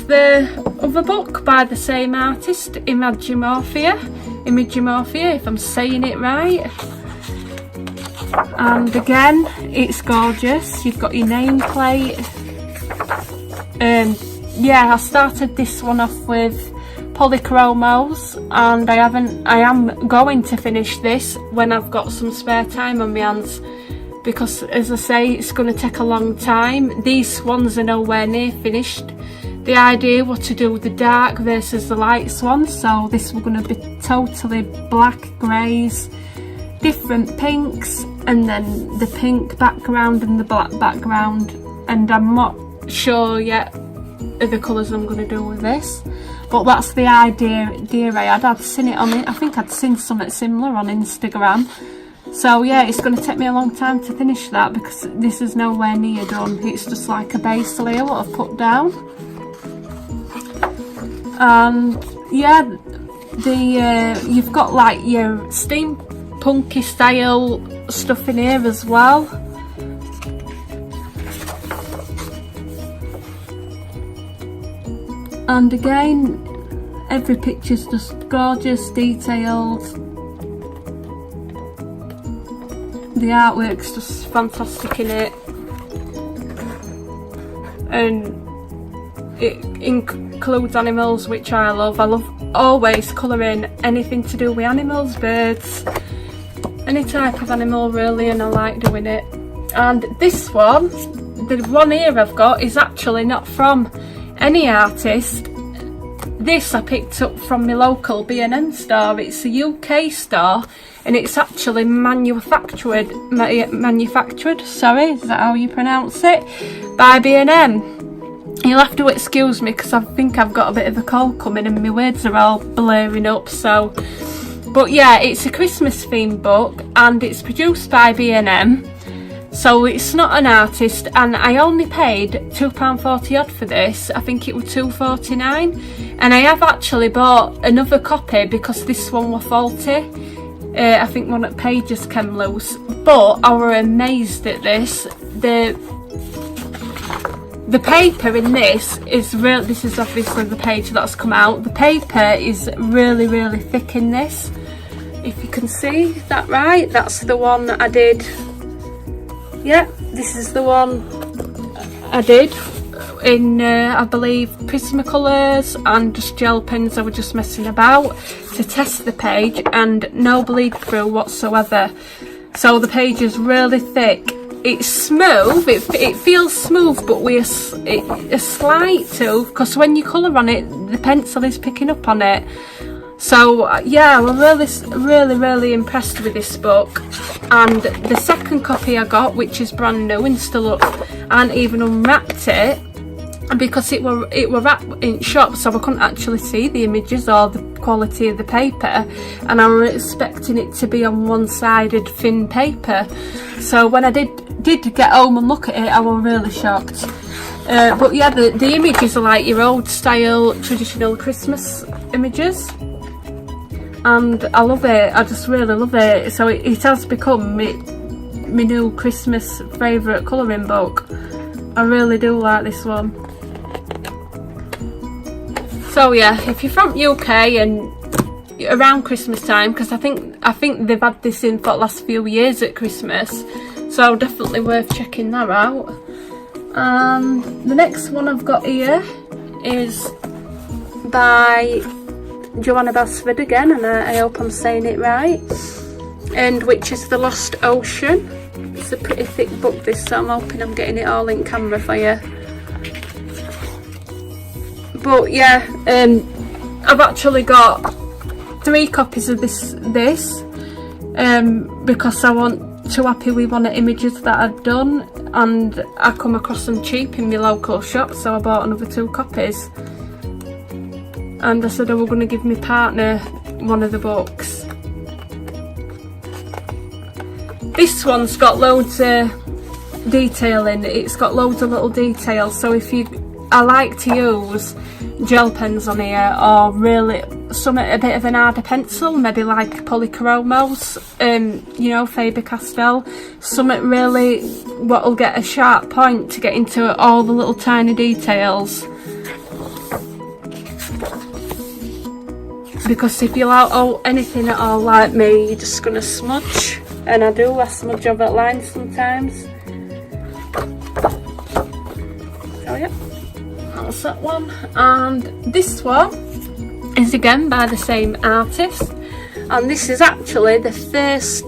the other book by the same artist, MLG Mafia, if I'm saying it right. And again, it's gorgeous. You've got your nameplate. Yeah, I started this one off with polychromos, and I am going to finish this when I've got some spare time on my hands, because as I say, it's going to take a long time. These swans are nowhere near finished. The idea was to do the dark versus the light swans, so this was going to be totally black, greys, different pinks, and then the pink background and the black background, and I'm not sure yet of the colours I'm going to do with this, but that's the idea I had. I'd seen it on it, I think I'd seen something similar on Instagram. So yeah, it's going to take me a long time to finish that, because this is nowhere near done. It's just like a base layer what I've put down. And yeah, you've got like your steampunky style stuff in here as well. And again, every picture's just gorgeous, detailed. The artwork's just fantastic in it, and it includes animals, which I love. I love always colouring anything to do with animals, birds, any type of animal really, and I like doing it. And this one, the one here I've got, is actually not from any artist. This I picked up from my local B&M store. It's a UK store, and it's actually manufactured, sorry, is that how you pronounce it, by B&M. You'll have to excuse me because I think I've got a bit of a cold coming and my words are all blurring up, so. But yeah, it's a Christmas themed book, and it's produced by B&M. So it's not an artist, and I only paid £2.40 odd for this. I think it was £2.49, and I have actually bought another copy because this one was faulty. I think one of the pages came loose, but I were amazed at this. The paper in this is real. This is obviously the page that's come out. The paper is really, really thick in this. If you can see that right, that's the one that I did. Yeah, this is the one I did in, I believe, Prismacolors and just gel pens. I was just messing about to test the page, and no bleed through whatsoever. So the page is really thick. It's smooth, it feels smooth, but with a slight too, because when you colour on it, the pencil is picking up on it. So yeah, I'm really impressed with this book. And the second copy I got, which is brand new and still up, and even unwrapped it because it were wrapped in shop, so I couldn't actually see the images or the quality of the paper, and I was expecting it to be on one-sided thin paper. So when I did get home and look at it, I was really shocked. But yeah, the images are like your old style traditional Christmas images, and I love it. I just really love it. So it has become my new Christmas favourite colouring book. I really do like this one. So yeah, if you're from UK and around Christmas time, because I think they've had this in for the last few years at Christmas, so definitely worth checking that out. The next one I've got here is by Ronnie Above again, and I hope I'm saying it right, and which is The Lost Ocean. It's a pretty thick book this, so I'm hoping I'm getting it all in camera for you. But yeah, I've actually got 3 copies of this because I wasn't too happy with one of the images that I'd done, and I come across them cheap in my local shop, so I bought another 2 copies. And I said I was going to give my partner one of the books. This one's got loads of detail in it. It's got loads of little details, so I like to use gel pens on here, or really a bit of an harder pencil, maybe like polychromos, you know, Faber-Castell, something really what'll get a sharp point to get into all the little tiny details. because if you allow anything at all like me, you're just going to smudge, and I do, I smudge over lines sometimes. So yeah, that's that one. And this one is again by the same artist, and this is actually the first,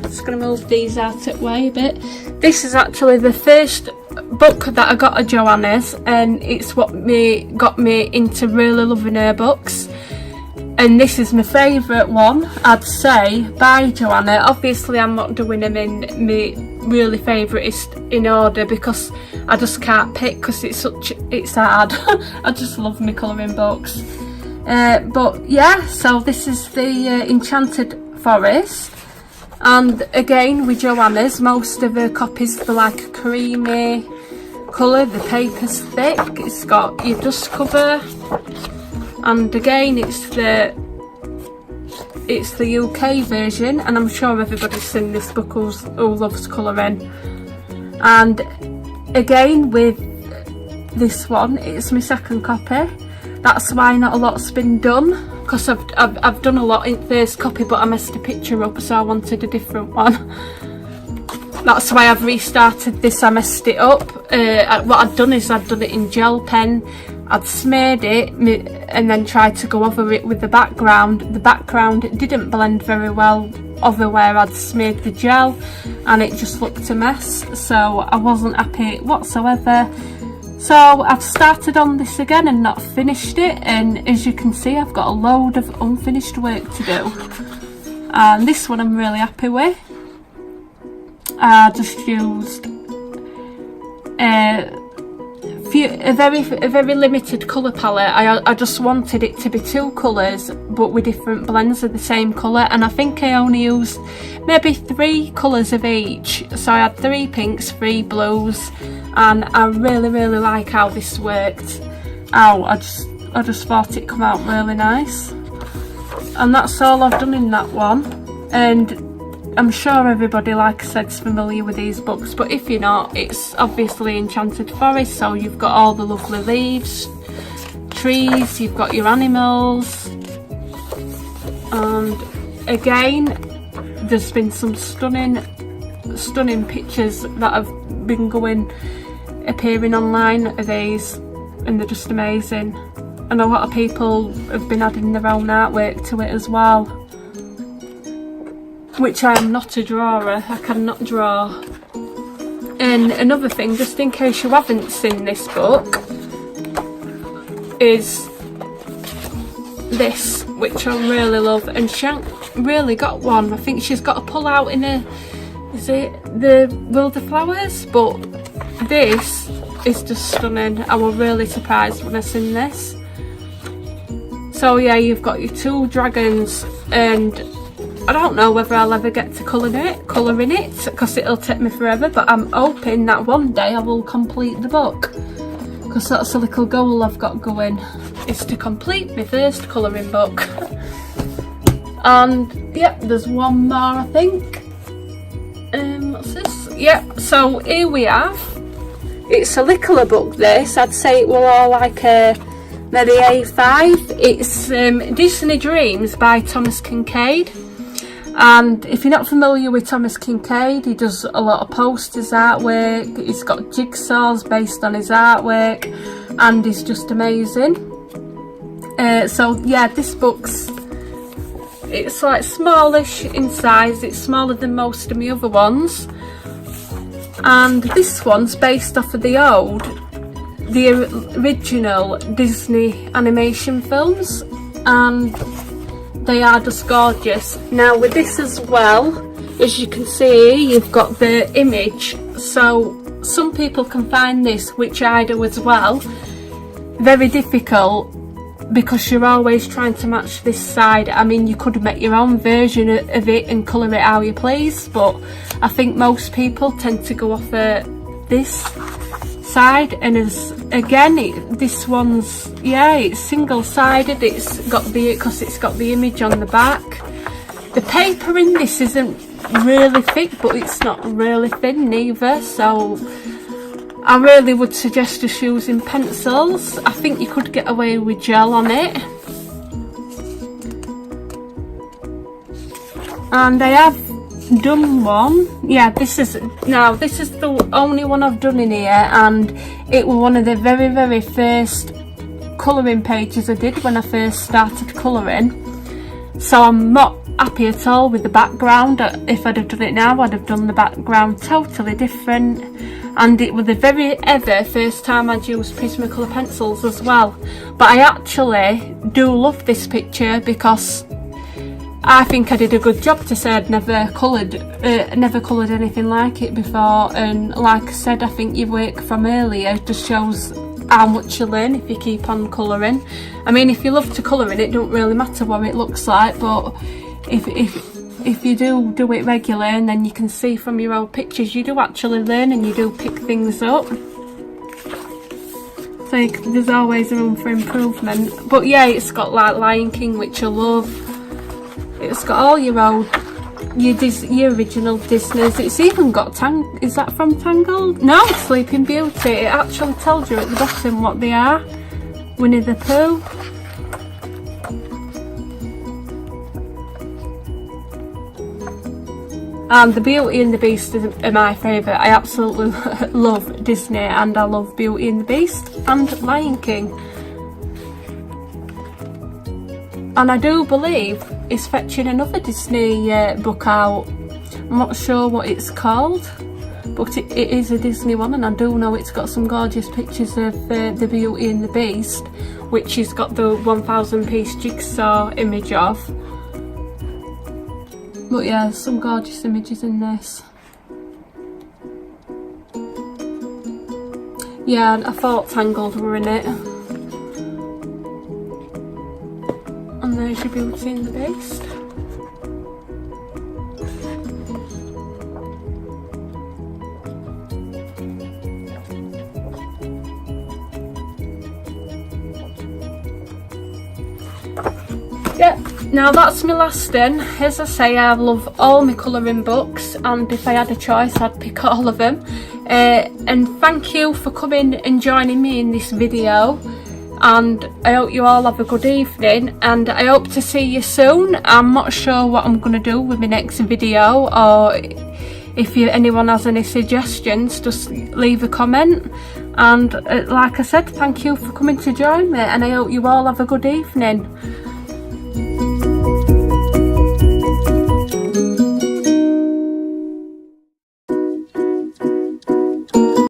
just going to move these out of the way a bit. This is actually the first book that I got at Joanna's, and it's what got me into really loving her books. And this is my favourite one, I'd say, by Joanna. Obviously I'm not doing them in my really favouriteest in order, because I just can't pick, because it's hard. I just love my colouring books. But yeah, so this is the Enchanted Forest, and again with Joanna's, most of her copies are like a creamy colour, the paper's thick, it's got your dust cover, and again it's the UK version, and I'm sure everybody's seen this book who loves colouring. And again with this one, it's my second copy. That's why not a lot's been done, because I've done a lot in first copy, but I messed a picture up, so I wanted a different one. That's why I've restarted this. I messed it up. What I'd done is I'd done it in gel pen, I'd smeared it and then tried to go over it with the background. The background didn't blend very well over where I'd smeared the gel, and it just looked a mess, so I wasn't happy whatsoever. So I've started on this again and not finished it, and as you can see I've got a load of unfinished work to do, and this one I'm really happy with. I just used a very limited colour palette. I just wanted it to be two colours but with different blends of the same colour, and I think I only used maybe 3 colours of each. So I had 3 pinks, 3 blues, and I really like how this worked. I just thought it come out really nice, and that's all I've done in that one. And I'm sure everybody, like I said, is familiar with these books, but if you're not, it's obviously Enchanted Forest, so you've got all the lovely leaves, trees, you've got your animals, and again there's been some stunning pictures that have been appearing online of these, and they're just amazing, and a lot of people have been adding their own artwork to it as well, which I am not a drawer, I cannot draw. And another thing, just in case you haven't seen this book, is this, which I really love, and she hasn't really got one. I think she's got a pull out in is it the World of Flowers? But this is just stunning. I was really surprised when I seen this. So yeah, you've got your 2 dragons, and I don't know whether I'll ever get to colouring it because it'll take me forever, but I'm hoping that one day I will complete the book, because that's a little goal I've got going, is to complete my first colouring book. And yeah, there's one more I think. What's this? Yeah, so here we have, it's a littler book this, I'd say it will all like a maybe A5. It's Disney Dreams by Thomas Kincaid. And if you're not familiar with Thomas Kincaid, he does a lot of posters, artwork, he's got jigsaws based on his artwork, and he's just amazing. So yeah, this book's, it's like smallish in size, it's smaller than most of my other ones, and this one's based off of the original Disney animation films, and they are just gorgeous. Now with this as well, as you can see, you've got the image, so some people can find this, which I do as well, very difficult, because you're always trying to match this side. I mean, you could make your own version of it and colour it how you please, but I think most people tend to go off this side, and as again this one's, yeah, it's single-sided, because it's got the image on the back. The paper in this isn't really thick, but it's not really thin neither, so I really would suggest just using pencils. I think you could get away with gel on it. And I have done one. Yeah, this is the only one I've done in here, and it was one of the very first colouring pages I did when I first started colouring. So I'm not happy at all with the background. If I'd have done it now, I'd have done the background totally different. And it was the very first time I'd used Prismacolor pencils as well. But I actually do love this picture because I think I did a good job to say I'd never coloured anything like it before. And like I said, I think your work from earlier just shows how much you learn if you keep on colouring. I mean, if you love to colour it don't really matter what it looks like, but if you do it regularly, and then you can see from your old pictures, you do actually learn and you do pick things up. So there's always room for improvement. But yeah, it's got like Lion King, which I love. It's got all your old, your original Disneys. It's even got is that from Tangled? No, Sleeping Beauty. It actually tells you at the bottom what they are. Winnie the Pooh. And the Beauty and the Beast are my favourite. I absolutely love Disney, and I love Beauty and the Beast and Lion King. And I do believe it's fetching another Disney book out. I'm not sure what it's called, but it is a Disney one, and I do know it's got some gorgeous pictures of the Beauty and the Beast, which has got the 1,000 piece jigsaw image of. But yeah, there's some gorgeous images in this. Yeah, I thought Tangled were in it. And there's your Beauty and the Beast. Yeah, now that's my last one. As I say, I love all my colouring books, and if I had a choice I'd pick all of them. And thank you for coming and joining me in this video, and I hope you all have a good evening, and I hope to see you soon. I'm not sure what I'm going to do with my next video, or if anyone has any suggestions, just leave a comment. And like I said, thank you for coming to join me, and I hope you all have a good evening.